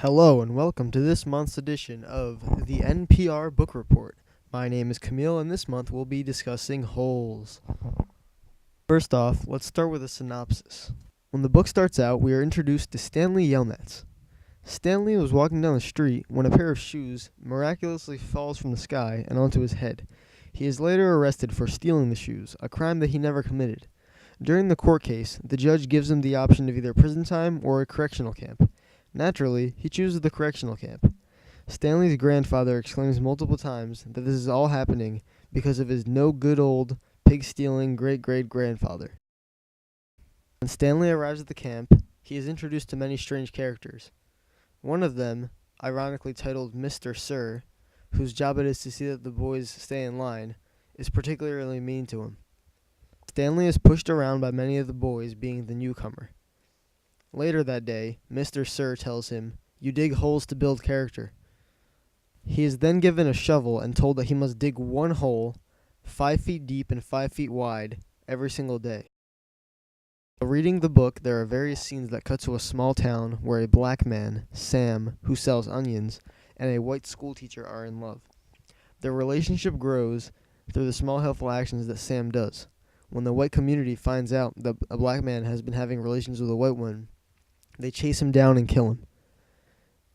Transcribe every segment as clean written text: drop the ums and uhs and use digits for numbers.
Hello and welcome to this month's edition of the NPR Book Report. My name is Camille and this month we'll be discussing Holes. First off, let's start with a synopsis. When the book starts out, we are introduced to Stanley Yelnats. Stanley was walking down the street when a pair of shoes miraculously falls from the sky and onto his head. He is later arrested for stealing the shoes, a crime that he never committed. During the court case, the judge gives him the option of either prison time or a correctional camp. Naturally, he chooses the correctional camp. Stanley's grandfather exclaims multiple times that this is all happening because of his no good old pig-stealing great-great-grandfather. When Stanley arrives at the camp, he is introduced to many strange characters. One of them, ironically titled Mr. Sir, whose job it is to see that the boys stay in line, is particularly mean to him. Stanley is pushed around by many of the boys, being the newcomer. Later that day, Mr. Sir tells him, "You dig holes to build character." He is then given a shovel and told that he must dig one hole 5 feet deep and 5 feet wide every single day. While reading the book, there are various scenes that cut to a small town where a black man, Sam, who sells onions, and a white schoolteacher are in love. Their relationship grows through the small helpful actions that Sam does. When the white community finds out that a black man has been having relations with a white woman, they chase him down and kill him.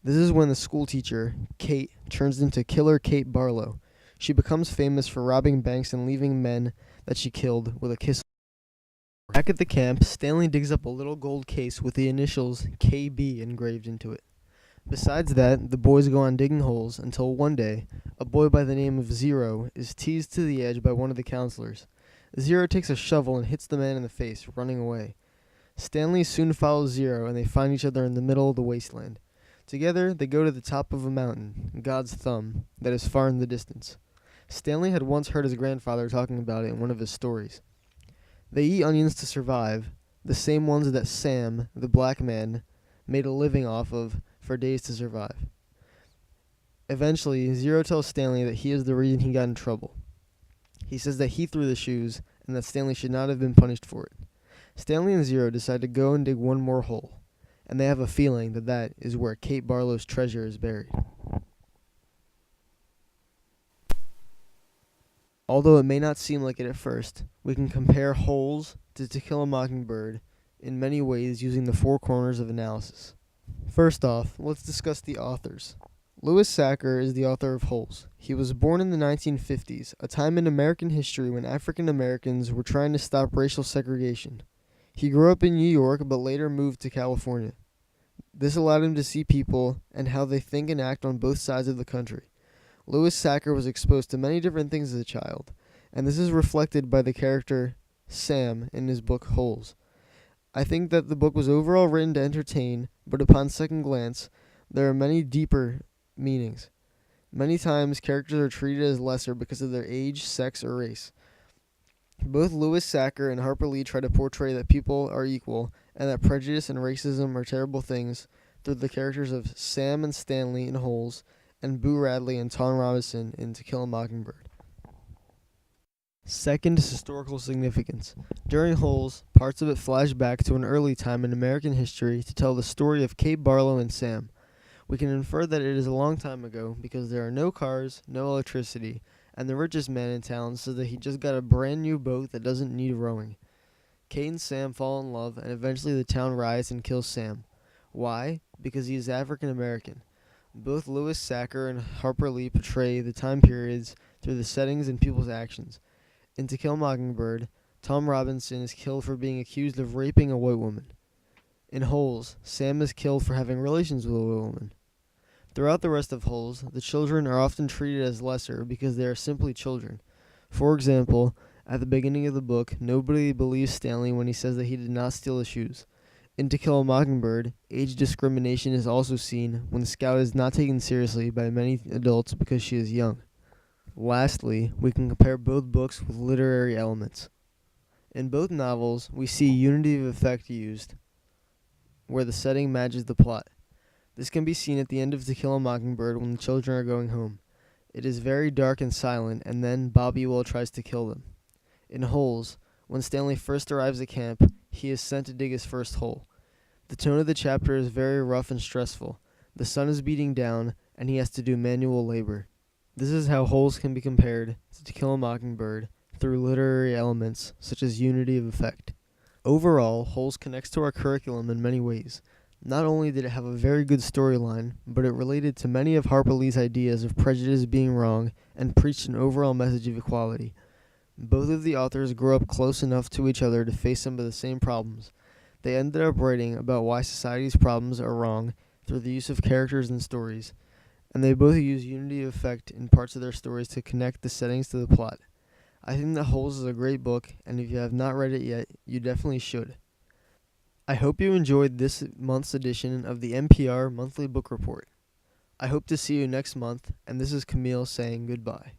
This is when the schoolteacher, Kate, turns into Killer Kate Barlow. She becomes famous for robbing banks and leaving men that she killed with a kiss. Back at the camp, Stanley digs up a little gold case with the initials KB engraved into it. Besides that, the boys go on digging holes until one day, a boy by the name of Zero is teased to the edge by one of the counselors. Zero takes a shovel and hits the man in the face, running away. Stanley soon follows Zero, and they find each other in the middle of the wasteland. Together, they go to the top of a mountain, God's Thumb, that is far in the distance. Stanley had once heard his grandfather talking about it in one of his stories. They eat onions to survive, the same ones that Sam, the black man, made a living off of for days to survive. Eventually, Zero tells Stanley that he is the reason he got in trouble. He says that he threw the shoes, and that Stanley should not have been punished for it. Stanley and Zero decide to go and dig one more hole, and they have a feeling that that is where Kate Barlow's treasure is buried. Although it may not seem like it at first, we can compare Holes to To Kill a Mockingbird in many ways using the four corners of analysis. First off, let's discuss the authors. Louis Sachar is the author of Holes. He was born in the 1950s, a time in American history when African Americans were trying to stop racial segregation. He grew up in New York but later moved to California. This allowed him to see people and how they think and act on both sides of the country. Louis Sachar was exposed to many different things as a child, and this is reflected by the character Sam in his book Holes. I think that the book was overall written to entertain, but upon second glance, there are many deeper meanings. Many times, characters are treated as lesser because of their age, sex, or race. Both Louis Sachar and Harper Lee try to portray that people are equal and that prejudice and racism are terrible things through the characters of Sam and Stanley in Holes and Boo Radley and Tom Robinson in To Kill a Mockingbird. Second is historical significance. During Holes, parts of it flash back to an early time in American history to tell the story of Kate Barlow and Sam. We can infer that it is a long time ago because there are no cars, no electricity, and the richest man in town says that he just got a brand new boat that doesn't need rowing. Kate and Sam fall in love, and eventually the town riots and kills Sam. Why? Because he is African American. Both Louis Sachar and Harper Lee portray the time periods through the settings and people's actions. In To Kill a Mockingbird, Tom Robinson is killed for being accused of raping a white woman. In Holes, Sam is killed for having relations with a white woman. Throughout the rest of Holes, the children are often treated as lesser because they are simply children. For example, at the beginning of the book, nobody believes Stanley when he says that he did not steal the shoes. In To Kill a Mockingbird, age discrimination is also seen when Scout is not taken seriously by many adults because she is young. Lastly, we can compare both books with literary elements. In both novels, we see unity of effect used, where the setting matches the plot. This can be seen at the end of To Kill a Mockingbird when the children are going home. It is very dark and silent, and then Bob Ewell tries to kill them. In Holes, when Stanley first arrives at camp, he is sent to dig his first hole. The tone of the chapter is very rough and stressful. The sun is beating down, and he has to do manual labor. This is how Holes can be compared to To Kill a Mockingbird through literary elements such as unity of effect. Overall, Holes connects to our curriculum in many ways. Not only did it have a very good storyline, but it related to many of Harper Lee's ideas of prejudice being wrong and preached an overall message of equality. Both of the authors grew up close enough to each other to face some of the same problems. They ended up writing about why society's problems are wrong through the use of characters and stories, and they both use unity of effect in parts of their stories to connect the settings to the plot. I think that Holes is a great book, and if you have not read it yet, you definitely should. I hope you enjoyed this month's edition of the NPR Monthly Book Report. I hope to see you next month, and this is Camille saying goodbye.